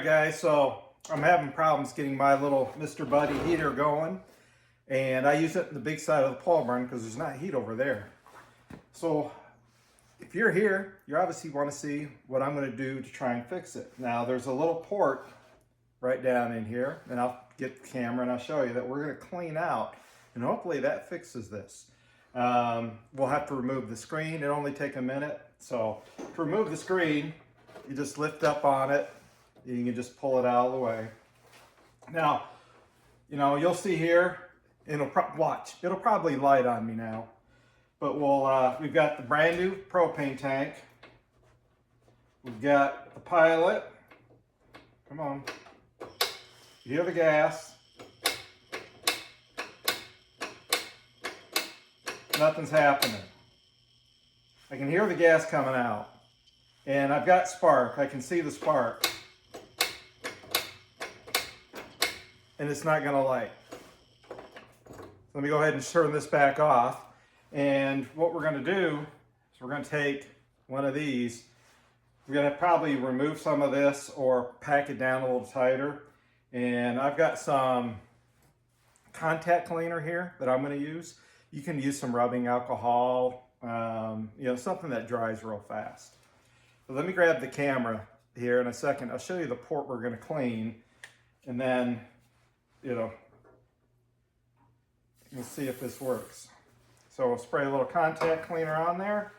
Alright guys, so I'm having problems getting my little Mr. Buddy heater going, and I use it in the big side of the pole barn because there's not heat over there. So if you're here, you obviously want to see what I'm going to do to try and fix it. Now there's a little port right down in here, and I'll get the camera and I'll show you that we're going to clean out, and hopefully that fixes this. We'll have to remove the screen. It'll only take a minute. So to remove the screen, you just lift up on it. You can just pull it out of the way. Now, you know, you'll see here, it'll probably light on me now. But we've got the brand new propane tank. We've got the pilot. Come on. You hear the gas. Nothing's happening. I can hear the gas coming out. And I've got spark. I can see the spark. And it's not going to light. Let me go ahead and turn this back off. And what we're going to do is we're going to take one of these. We're going to probably remove some of this or pack it down a little tighter. And I've got some contact cleaner here that I'm going to use. You can use some rubbing alcohol, you know, something that dries real fast. So let me grab the camera here in a second. I'll show you the port we're going to clean. And then, you know, we'll see if this works. So we'll spray a little contact cleaner on there.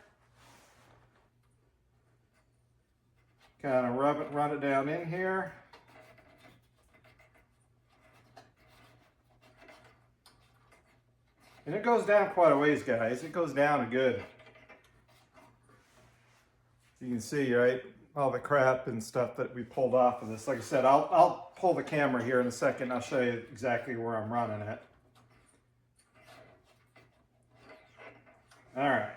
Kind of run it down in here. And it goes down quite a ways, guys. It goes down a good. You can see, right, all the crap and stuff that we pulled off of this. Like I said, I'll pull the camera here in a second. I'll show you exactly where I'm running it. All right.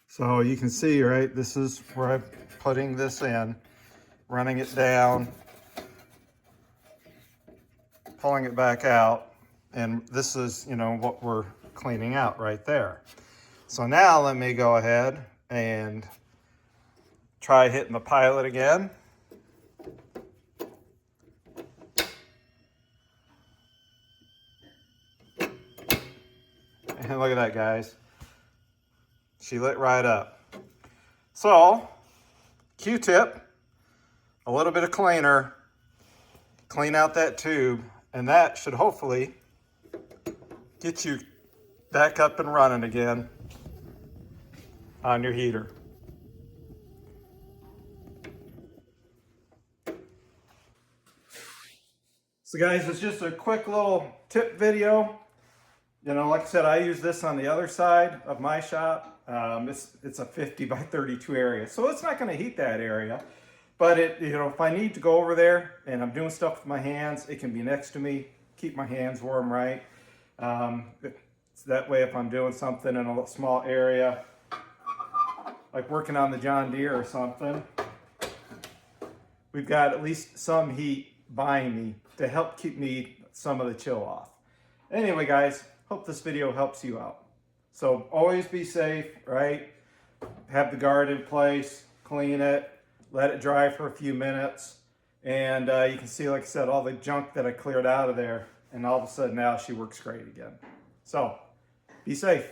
So you can see, right, this is where I'm putting this in, running it down, pulling it back out, and this is, you know, what we're cleaning out right there. So now let me go ahead and try hitting the pilot again. And look at that, guys. She lit right up. So, Q-tip, a little bit of cleaner, clean out that tube, and that should hopefully get you back up and running again on your heater. So guys, it's just a quick little tip video. You know, like I said, I use this on the other side of my shop. It's a 50 by 32 area, so it's not going to heat that area. But you know, if I need to go over there and I'm doing stuff with my hands, it can be next to me, keep my hands warm, right? That way, if I'm doing something in a small area, like working on the John Deere or something, we've got at least some heat behind me to help keep me some of the chill off. Anyway, guys, hope this video helps you out. So always be safe, right? Have the guard in place, clean it, let it dry for a few minutes. And you can see, like I said, all the junk that I cleared out of there. And all of a sudden now she works great again. So be safe.